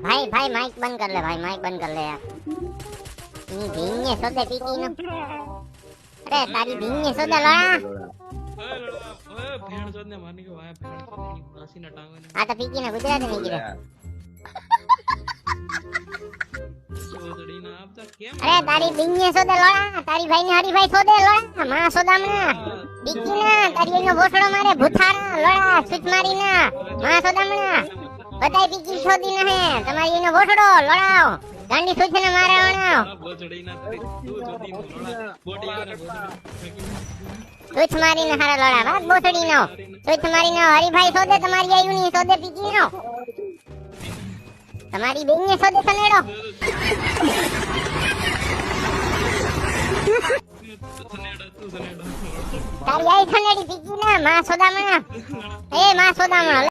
भाई भाई माइक बंद कर ले भाई, माइक बंद कर ले यार। नी भींगे सोदे पीकी नो। अरे तारी भींगे सोदे लोड़ा। ओए भेड़ चोदने मारने के भाई भेड़ चोदने की फांसी न टांगो ने। आ तो पीकी ना गुजराती नहीं गिरे। चोदड़ी ना आप तो केम। अरे तारी भींगे सोदे लोड़ा, तारी भाई ने हरी भाई सोदे लोड़ा, मां सोदामना। पीकी ना तारी एनो बोसड़ो मारे भूथारा लोड़ा, स्विच मारी ना, मां सोदामना। बताई पीकी सोदी न है, તમારી એનો બોસડો લોડાઓ, ગાંડી સુછને મારે વણાઓ। बोचड़ी ना तू चोदी नो लोड़ा बोडी ने સુછ મારીને હારા લોડા વાત બોસડી નો, સુછ મારીને હરીભાઈ સોદે તમારી આયુ ની સોદે પીકી નો, તમારી બેનને સોદે સનેડો। તારી આઈ સનેડી પીકી ના માં સોદામણા, એ માં સોદામણા।